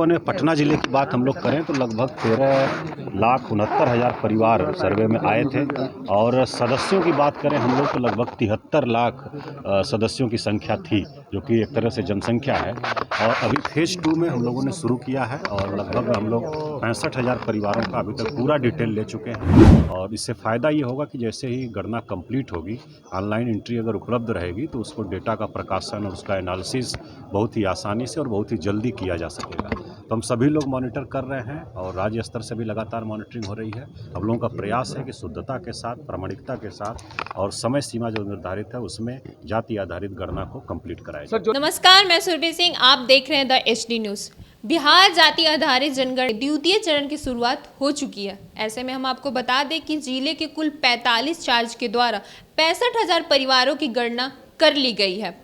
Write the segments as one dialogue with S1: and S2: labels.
S1: One में पटना जिले की बात हम लोग करें तो लगभग 13,69,000 परिवार सर्वे में आए थे और सदस्यों की बात करें हम लोग तो लगभग 73 लाख सदस्यों की संख्या थी, जो कि एक तरह से जनसंख्या है। और अभी फेज़ 2 में हम लोगों ने शुरू किया है और लगभग हम लोग 65,000 परिवारों का अभी तक पूरा डिटेल ले चुके हैं। और इससे फ़ायदा ये होगा कि जैसे ही गणना कंप्लीट होगी, ऑनलाइन एंट्री अगर उपलब्ध रहेगी तो उसको डेटा का प्रकाशन और उसका एनालिसिस बहुत ही आसानी से और बहुत ही जल्दी किया जा सकेगा। तो हम सभी लोग मॉनिटर कर रहे हैं और राज्य स्तर से भी लगातार मॉनिटरिंग हो रही है। हम लोगों का प्रयास है कि शुद्धता के साथ, प्रामाणिकता के साथ और समय सीमा जो निर्धारित है उसमें जाति आधारित गणना को कंप्लीट कराया जाए।
S2: नमस्कार, मैं सुरभि सिंह, आप देख रहे हैं द HD न्यूज़। बिहार जाति आधारित जनगणना द्वितीय चरण की शुरुआत हो चुकी है। ऐसे में हम आपको बता दें कि जिले के कुल 45 चार्ज के द्वारा 65,000 परिवारों की गणना कर ली गई है।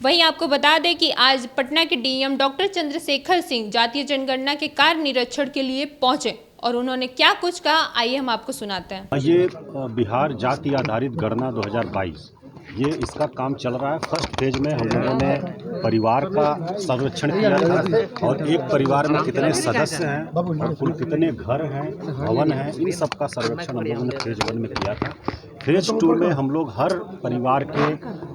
S2: वहीं आपको बता दें कि आज पटना के DM डॉक्टर चंद्रशेखर सिंह जातीय जनगणना के कार्य निरीक्षण के लिए पहुंचे और उन्होंने क्या कुछ कहा, आइए हम आपको सुनाते हैं।
S1: ये बिहार जाति आधारित गणना 2022 ये इसका काम चल रहा है। फर्स्ट फेज में हम लोगों ने परिवार का सर्वेक्षण किया था और एक परिवार में कितने सदस्य हैं और कुल कितने घर हैं, भवन हैं, इन सब का सर्वेक्षण हम लोगों ने फेज 1 में किया था। फेज 2 में हम लोग हर परिवार के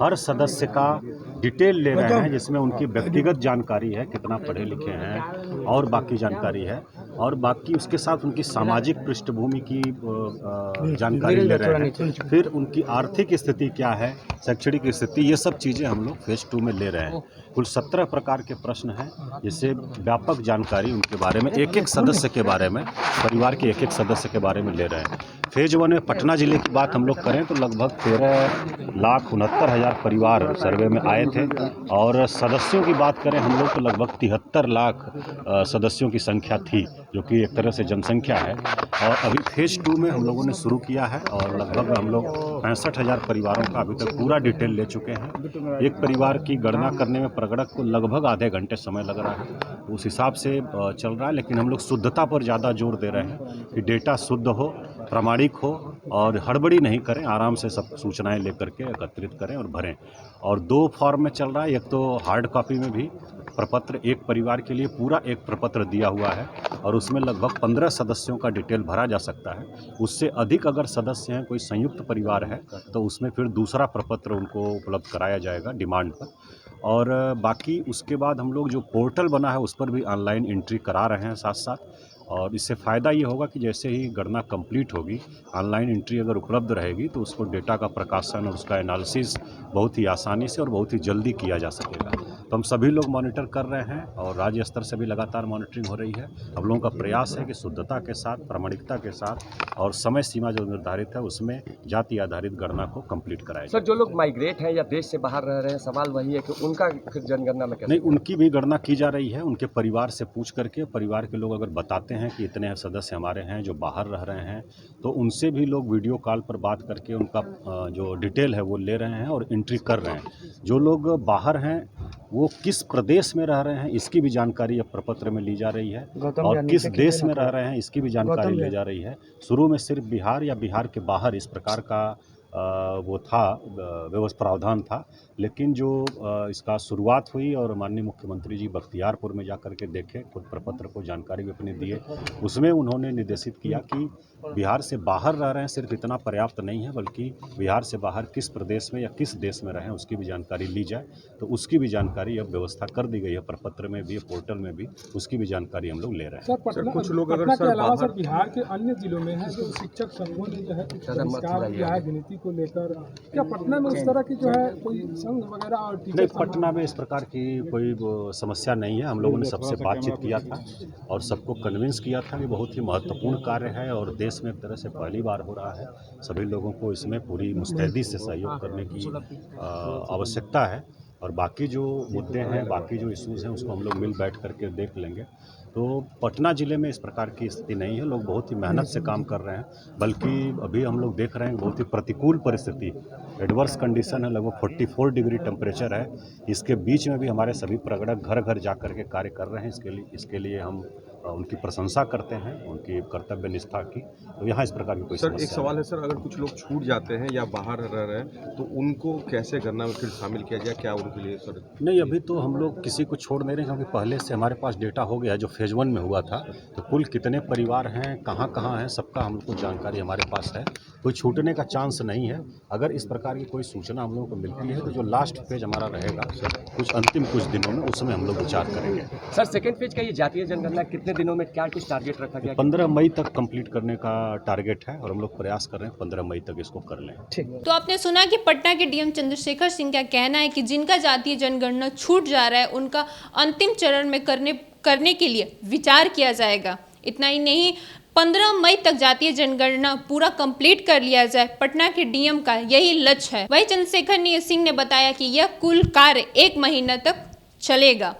S1: हर सदस्य का डिटेल ले रहे हैं, जिसमें उनकी व्यक्तिगत जानकारी है, कितना पढ़े लिखे हैं और बाकी जानकारी है, और बाकी उसके साथ उनकी सामाजिक पृष्ठभूमि की जानकारी ले रहे हैं। फिर उनकी आर्थिक स्थिति क्या है, शैक्षणिक स्थिति, ये सब चीज़ें हम लोग फेज 2 में ले रहे हैं। कुल 17 प्रकार के प्रश्न हैं, जिससे व्यापक जानकारी उनके बारे में, एक एक सदस्य के बारे में, परिवार के एक एक सदस्य के बारे में ले रहे हैं। फेज 1 में पटना जिले की बात हम लोग करें तो लगभग 13,69,000 परिवार सर्वे में आए थे और सदस्यों की बात करें हम लोग तो लगभग 73 लाख सदस्यों की संख्या थी, जो कि एक तरह से जनसंख्या है। और अभी फेज 2 में हम लोगों ने शुरू किया है और लगभग हम लोग 65,000 परिवारों का अभी तक पूरा डिटेल ले चुके हैं। एक परिवार की गणना करने में प्रगणक को लगभग आधे घंटे समय लग रहा है, उस हिसाब से चल रहा है। लेकिन हम लोग शुद्धता पर ज़्यादा जोर दे रहे हैं कि डेटा शुद्ध हो, प्रामाणिक हो और हड़बड़ी नहीं करें, आराम से सब सूचनाएं लेकर के एकत्रित करें और भरें। और 2 फॉर्म में चल रहा है, एक तो हार्ड कॉपी में भी प्रपत्र, एक परिवार के लिए पूरा एक प्रपत्र दिया हुआ है और उसमें लगभग 15 सदस्यों का डिटेल भरा जा सकता है। उससे अधिक अगर सदस्य हैं, कोई संयुक्त परिवार है, तो उसमें फिर दूसरा प्रपत्र उनको उपलब्ध कराया जाएगा डिमांड पर। और बाकी उसके बाद हम लोग जो पोर्टल बना है उस पर भी ऑनलाइन एंट्री करा रहे हैं साथ साथ। और इससे फ़ायदा ये होगा कि जैसे ही गणना कंप्लीट होगी, ऑनलाइन एंट्री अगर उपलब्ध रहेगी तो उसको डेटा का प्रकाशन और उसका एनालिसिस बहुत ही आसानी से और बहुत ही जल्दी किया जा सकेगा। तो हम सभी लोग मॉनिटर कर रहे हैं और राज्य स्तर से भी लगातार मॉनिटरिंग हो रही है। हम लोगों का प्रयास है कि शुद्धता के साथ, प्रामाणिकता के साथ और समय सीमा जो निर्धारित है उसमें जाति आधारित गणना को कंप्लीट कराया जाए।
S3: सर, जो लोग माइग्रेट हैं या देश से बाहर रह रहे हैं, सवाल वही है कि उनका फिर जनगणना में कैसे?
S1: नहीं, उनकी भी गणना की जा रही है। उनके परिवार से पूछ करके, परिवार के लोग अगर बताते हैं कि इतने सदस्य हमारे हैं जो बाहर रह रहे हैं, तो उनसे भी लोग वीडियो कॉल पर बात करके उनका जो डिटेल है वो ले रहे हैं और एंट्री कर रहे हैं। जो लोग बाहर हैं वो किस प्रदेश में रह रहे हैं इसकी भी जानकारी अब प्रपत्र में ली जा रही है और किस देश में रह रहे हैं इसकी भी जानकारी ली जा रही है। शुरू में सिर्फ बिहार या बिहार के बाहर इस प्रकार का वो था, व्यवस्था प्रावधान था, लेकिन जो इसका शुरुआत हुई और माननीय मुख्यमंत्री जी बख्तियारपुर में जाकर के देखे, खुद प्रपत्र को जानकारी भी अपनी दिए, उसमें उन्होंने निर्देशित किया कि बिहार से बाहर रह रहे हैं सिर्फ इतना पर्याप्त नहीं है, बल्कि बिहार से बाहर किस प्रदेश में या किस देश में रहें उसकी भी जानकारी ली जाए। तो उसकी भी जानकारी अब व्यवस्था कर दी गई है, प्रपत्र में भी, पोर्टल में भी, उसकी भी जानकारी हम लोग ले रहे हैं।
S4: सर, कुछ लोग अगर सर अलावा सर बिहार के अन्य जिलों में हैं जो शिक्षक संघों ने जो है बहिष्कार किया है गिनती को लेकर, क्या पटना में उस तरह की जो है कोई संघ वगैरह और
S1: नहीं, पटना में इस प्रकार की कोई समस्या नहीं है। हम लोगों ने सबसे बातचीत किया था और सबको कन्विंस किया था कि बहुत ही महत्वपूर्ण कार्य है और देश में एक तरह से पहली बार हो रहा है। सभी लोगों को इसमें पूरी मुस्तैदी से सहयोग करने की आवश्यकता है और बाकी जो मुद्दे हैं, बाकी जो इश्यूज़ हैं उसको हम लोग मिल बैठ करके देख लेंगे। तो पटना ज़िले में इस प्रकार की स्थिति नहीं है, लोग बहुत ही मेहनत से काम कर रहे हैं, बल्कि अभी हम लोग देख रहे हैं बहुत ही प्रतिकूल परिस्थिति, एडवर्स कंडीशन है, लगभग 44 डिग्री टेम्परेचर है। इसके बीच में भी हमारे सभी प्रगणक घर घर जा कर के कार्य कर रहे हैं। इसके लिए हम उनकी प्रशंसा करते हैं, उनकी कर्तव्य निष्ठा की। तो यहाँ इस प्रकार की कोई
S5: सर,
S1: समस्या
S5: एक सवाल है सर, अगर कुछ लोग छूट जाते हैं या बाहर रह रहे हैं तो उनको कैसे गणना में फिर शामिल किया जाए, क्या उनके लिए सर?
S1: नहीं, अभी तो हम लोग किसी को छोड़ नहीं रहे, क्योंकि पहले से हमारे पास डेटा हो गया है जो फेज 1 में हुआ था। तो कुल कितने परिवार हैं, कहाँ कहाँ हैं, सबका हम लोग को जानकारी हमारे पास है। कोई छूटने का चांस नहीं है। अगर इस प्रकार की कोई सूचना हम लोगों को मिलती है तो जो लास्ट फेज हमारा रहेगा कुछ अंतिम कुछ दिनों में, उसमें हम लोग विचार करेंगे।
S3: सर, सेकेंड फेज का ये जातीय जनगणना कितने दिनों में, क्या कुछ टारगेट रखा गया?
S1: 15 मई तक कंप्लीट करने का टारगेट है और हम लोग प्रयास कर रहे हैं 15 मई तक इसको कर लें।
S2: तो आपने सुना कि पटना के डीएम चंद्रशेखर सिंह का कहना है कि जिनका जातीय जनगणना छूट जा रहा है उनका अंतिम चरण में करने के लिए विचार किया जाएगा। इतना ही नहीं, 15 मई तक जातीय जनगणना पूरा कंप्लीट कर लिया जाए, पटना के डीएम का यही लक्ष्य है। वही चंद्रशेखर सिंह ने बताया कि यह कुल कार्य 1 महीना तक चलेगा।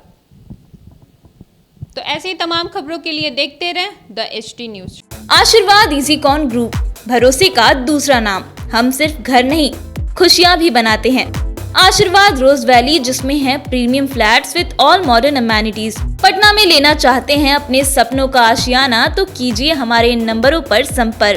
S2: तो ऐसे ही तमाम खबरों के लिए देखते रहें द HD न्यूज।
S6: आशीर्वाद इजीकॉन ग्रुप, भरोसे का दूसरा नाम। हम सिर्फ घर नहीं, खुशियां भी बनाते हैं। आशीर्वाद रोज वैली, जिसमें है premium flats with all modern amenities. Patna में लेना चाहते हैं अपने सपनों का आशियाना, तो कीजिए हमारे इन नंबरों पर संपर्क।